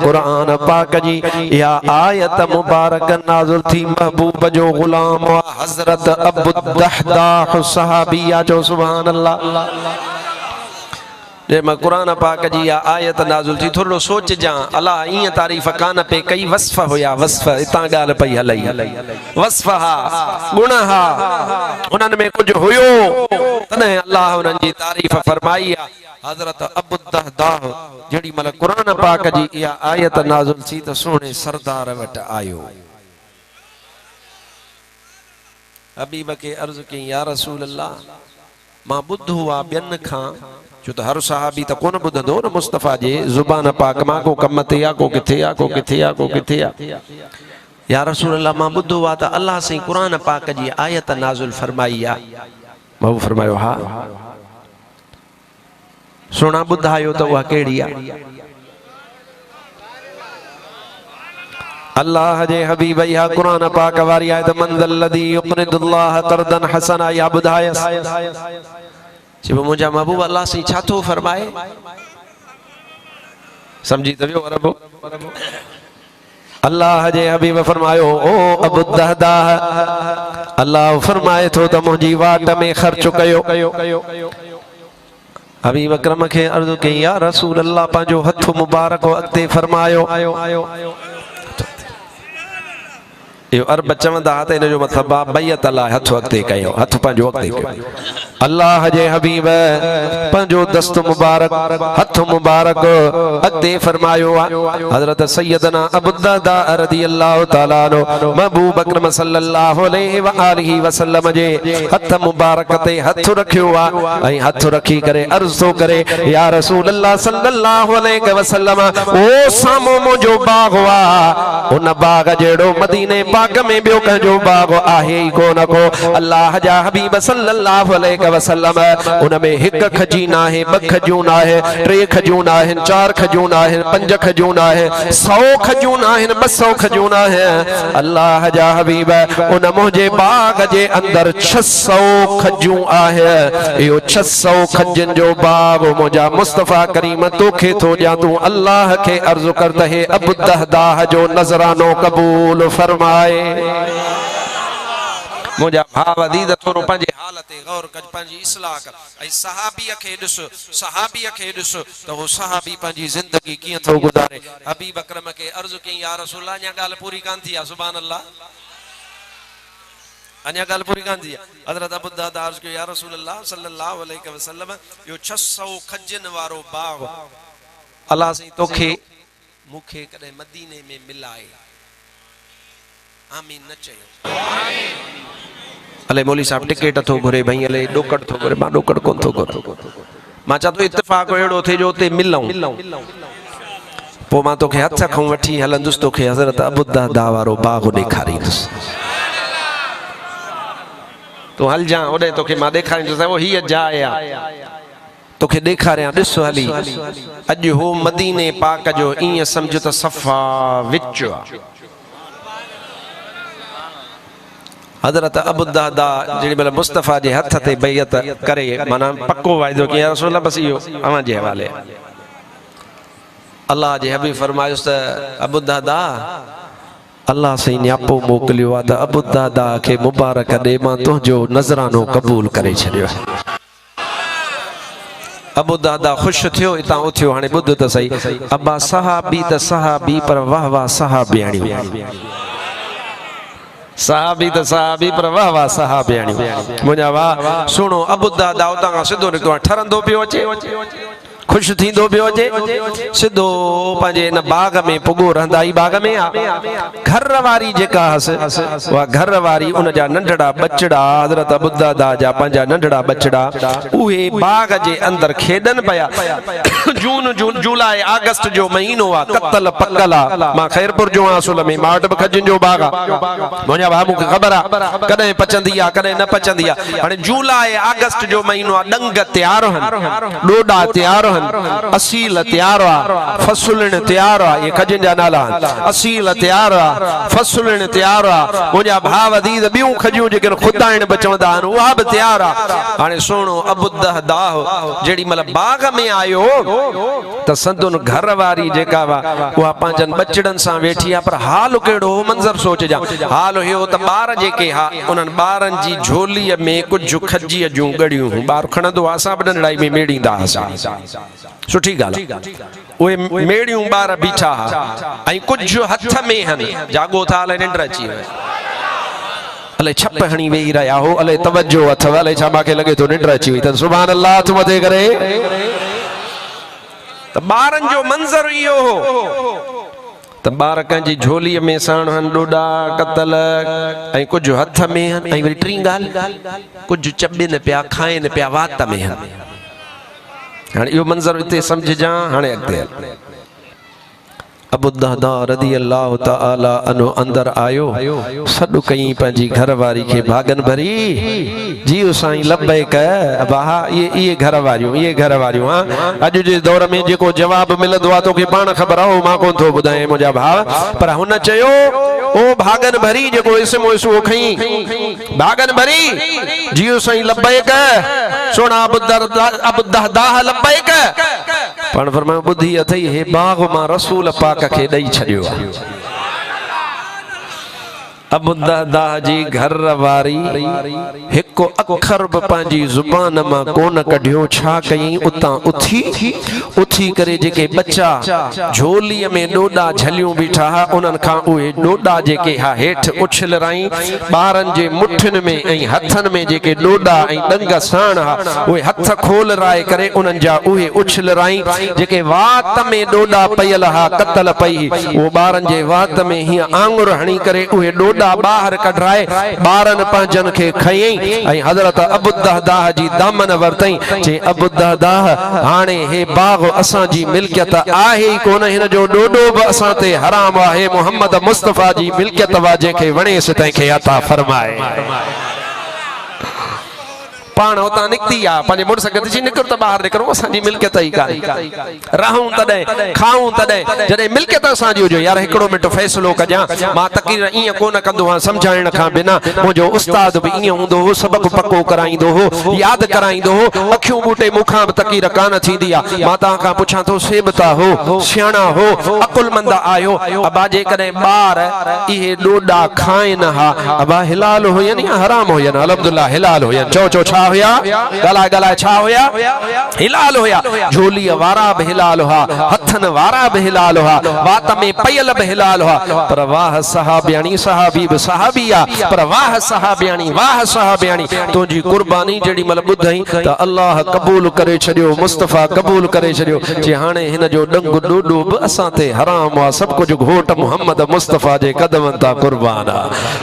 कुरान पाक जी या आयत मुबारक नाज़िल थी महबूब जो गुलाम हजरत अबू दहदाह सहाबिया जो सुभान अल्लाह जे मैं कुरान पाक जी या आयत नाज़िल थी थोड़ो सोच जा अल्लाह ईअं तारीफ़ कान पे कई वस्फ हुया वस्फ इतां ॻाल्हि पई हलई वस्फ हा गुण हा उन्हनि में कुछ हुयो तॾहिं अल्लाह उन्हनि जी तारीफ़ फरमाई आहे हज़रत अबू दहदाह जड़ी मल कुरान पाक जी या आयत नाज़िल थी तो सोने सरदार वटि आयो हबीब के अर्ज़ कई या रसूल अल्लाह मां ॿुधो आहे ॿियनि खां जो तो हर सहाबी तो कोन ॿुधंदो न मुस्तफ़ा जे ज़ुबान पाक मां को कम ते या को किथे या को किथे या को किथे या रसूल अल्लाह मां ॿुधो आहे त अल्लाह से कुरान पाक जी आयत नाज़िल फरमाई आहे मां फरमायो हा सोना ॿुधायो त उहा कहिड़ी आहे अल्लाह जे हबीब या कुरान पाक वारी आयत मंज़ल लदी युक़रिदुल्लाह क़र्दन हसना या ॿुधायस जी मुझा महबूब अल्लाह से छा थो फरमाए समझी त वियो अरबो अल्लाह जे हबीब फरमायो ओ अबू दहदाह अल्लाह फरमाए थो त मुंहिंजी वाट में ख़र्च कयो हबीब अकरम खे अर्ज़ कई या रसूल अल्लाह पंहिंजो हथ मुबारक अॻिते फरमायो यो अरब चवंदा त इन जो मतलब बैत अल्लाह हथ अॻिते कयो हथ पंहिंजो अॻिते कयो अल्लाह जे हबीब पंहिंजो दस्त मुबारक हथ मुबारक अॻिते फरमायो हज़रत सैयदना अबू दहदाह रज़ियल्लाहु तआला अन्हु महबूब अकरम सल्लल्लाहु अलैहि वसल्लम जे हथ मुबारक ते हथ रखियो ऐं हथ रखी करे अर्ज़ थो करे या रसूल अल्लाह सल्लल्लाहु अलैहि वसल्लम ओ सामो मुंहिंजो बाग आहे उन बाग जहिड़ो मदीने बाग में बियो कंहिंजो बाग आहे ई कोन को अल्लाह जा हबीब सल्लल्लाहु अलैहि वसल्लम उन में हिक खजीन आहे ॿ खजून आहे टे खजून आहिनि चार खजून आहिनि पंज खजून आहे 100 खजून आहिनि 200 खजून आहे अल्लाह जा हबीब उन मुंहिंजे बाग जे अंदर 600 खजूं आहे इहो 600 खजन जो बाग मुंहिंजा मुस्तफ़ा करीम तोखे थो ॾियां तूं अल्लाह खे अर्ज़ कर त हे अबू दहदाह जो नज़रानो क़बूल फरमाए मुझा भाव दीद थोरो पंहिंजे हालत गौर कर पंहिंजी इस्लाह कर ऐं सहाबीअ खे ॾिस त वो सहाबी पंहिंजी ज़िंदगी कीअं थो गुज़ारे हबीब अकरम खे अर्ज़ कई या रसूल अल्लाह अञा ॻाल्हि पूरी कान थी आहे सुभान अल्लाह अञा ॻाल्हि पूरी कान थी आहे हज़रत अबू दहदाह अर्ज़ कयो या रसूल अल्लाह सल्लल्लाहु अलैहि वसल्लम यो 600 खजन वारो बाग अल्लाह से तोखे मूंखे कॾहिं मदीने में मिलाए आमीन न चयो अले मौली साहब टिकट थो घुरे भई अले डोकड़ थो घुरे मां डोकड़ कोन थो घुरे मां चा तो इत्तेफाक एड़ो थे जो ते मिलऊं पो मां तोखे हथ खां वठी हलंदुस तोखे हज़रत अबू दहदाह वारो बाग ॾेखारींदुस तो हल जा ओडे तोखे मां ॾेखारींदुस वो ही जाइ आहे तोखे ॾेखारियां ॾिस हली अॼु हो मदीने पाक जो ईअं सम्झ त सफ़ा विच आहे हज़रत अबू दहदाह जेडी मतलब मुस्तफ़ा जे हथ ते बैयत करे माना पक्को वायदो कि या रसूल अल्लाह बस इहो अवां जे हवाले अल्लाह जे हबीब फरमायुस त अबू दहदाह अल्लाह से न्यापो मोकलियो आ त अबू दहदाह खे मुबारक दे मां तुंहिंजो नज़रानो क़बूल करे छॾियो अबू दहदाह खुश थियो इतां उथियो हाणे ॿुध त सही अब्बा सहाबी त सहाबी पर वाह वाह सहाबियाणी सहाबी त सहाबी पर वाह वाह सहाबियाणी मुंहिंजा वाह सुनो अबू दहदाह उतां खां सिधो निकितो ठरंदो पियो अचे खुश थींदो पियो अचे सिधो पंहिंजे इन बाग में पुगो रहंदा ई बाग में घर वारी जेका हस वा घर वारी उन जा नंढड़ा बचड़ा हज़रत अबू दहदाह जा पंहिंजा नंढड़ा बचड़ा उहे बाग जे अंदर खेडन पया जून जुलाई अगस्त जो महीनो आ कतल पकल आ मां खैरपुर जो असुल में माट खजन जो बाग आ मुंहिंजा भाउ मूंखे ख़बर आ कॾहिं पचंदी आ कॾहिं न पचंदी आ हाणे जुलाई अगस्त जो महीनो आ डंग तैयार हन डोडा तैयार हन आहिनि असील तयार आहे फसुलण तयार आहे ये खजनि जा नाला असील तयार आहे फसुलण तयार आहे मुंहिंजा भाउ अदीद ॿियूं खजियूं जेके ख़ुदा आहिनि बचवंदा आहिनि उहा बि तयार आहे हाणे सुहिणो अबुदहदाह जेॾी महिल बाग़ में आयो त संदुन घर वारी जेका वा उहा पंहिंजनि बचड़नि सां वेठी आहे पर हाल कहिड़ो मंज़र सोचजा हाल इहो त ॿार जेके हा उन्हनि ॿारनि जी झोलीअ में कुझु खजीअ जूं ॻड़ियूं ॿार खणंदो असां बि नंढड़ाई में मेड़ींदा हुआसीं सुठी ॻाल्हि उहे मेड़ियूं ॿार बीठा हा ऐं कुझु हथ में आहिनि जाॻो था अलाए निंड अची वई अले छप हणी वेही रहिया हो अले तवज्जो अथव अले छा मूंखे लॻे थो निंड अची वई त सुभान अल्लाह हथ मथे करे त ॿारनि जो मंज़र इहो हो त ॿार कंहिंजी झोलीअ में साण हन ॾोॾा कतल ऐं कुझु हथ में आहिनि ऐं वरी टी ॻाल्हि कुझु चॿिन पिया खाइनि पिया वात में आहिनि हाणे इहो मंज़र हिते सम्झजां हाणे अॻिते अबूदहदा रज़ी अल्लाह तआला अन्हु अंदर आयो सॾु कई पंहिंजी घरवारी खे भागन भरी जीउ साईं लब्बैक अबा ये घर वारियूं हां अॼु जे दौर में जेको जवाब मिलंदो आहे तोखे पाण ख़बर आहे मां कोन थो ॿुधायां मुंहिंजा भाउ पर हुन चयो ओ भागन भरी जेको इसमो इसो खई भागन भरी जीउ साईं लब्बैक सोना अबूदहदा लब्बैक पण फरमायो ॿुधी अथई हे बाग़ मां रसूल पाक खे ॾेई छॾियो आहे अबूदहदा जी घर वारी हिकु अखर बि पंहिंजी ज़ुबान मां कोन कढियो छा कयईं उतां उथी करे जेके बच्चा झोलीअ में ॾोॾा झलियूं बीठा हा उन्हनि खां उहे ॾोॾा जेके हा हेठि उछलराई ॿारनि जे मुठियुनि में ऐं हथनि में जेके ॾोॾा ऐं ॾंग साण हा उहे हथ खोलराए करे उन्हनि जा उहे उछलराई जेके वात में ॾोॾा पयल हा कतल पई उहो ॿारनि जे वात में हीअं आङुर हणी करे उहे ॾोॾा ॿाहिरि कढाए ॿारनि पंहिंजनि खे खयईं ऐं हज़रत अबूदहदा जी दामन वरतई जे अबूदहदा हाणे हे बाग़ असांजी मिल्कियत आहे ई कोन हिन जो ॾोॾो बि असां ते हराम आहे मोहम्मद मुस्तफ़ा जी मिल्कियत वा जंहिंखे वणेसि तंहिंखे अता फरमाए पाण उतां निकिती आहे पंहिंजे मुड़ुस गॾिजी निकिर त ॿाहिरि निकिरो असांजी मिल्कियत ई कान्हे रहूं तॾहिं खाऊं तॾहिं जॾहिं मिल्कियत असांजी हुजे यार हिकिड़ो मिंट फ़ैसिलो कजां मां तक़रीर ईअं कोन कंदो आहियां सम्झाइण खां बिना मुंहिंजो उस्ताद बि ईअं हूंदो हो सबक़ पको कराईंदो हो यादि कराईंदो हो अखियूं ॿूटे मूंखां बि तक़रीर कान थींदी आहे मां तव्हां खां पुछां थो सेबता हो सियाणा हो अकुलमंद आयो अबा जेकॾहिं ॿार इहे ॾोॾा खाइनि हा अबा हिलाल हुयनि या हराम हुयनि अल्हम्दुलिल्लाह हिलाल हुयनि चओ चओ छा हुया गलाए छा हुया हिलाल हुया झोलीअ वारा बि हिलाल हुआ हथनि वारा बि हिलाल हुआ वात में पयल बि हिलाल हुआ पर वाह सहाबियाणी सहाबी बि सहाबी आहे पर वाह सहाबियाणी तुंहिंजी कुर्बानी जेॾी महिल ॿुधई त अल्लाह क़बूल करे छॾियो मुस्तफ़ा क़बूल करे छॾियो जे हाणे हिन जो ॾंग ॾोॾो बि असां ते हराम आहे सभु कुझु घोट मोहम्मद मुस्तफ़ा जे क़दमनि तां कुर्बान आहे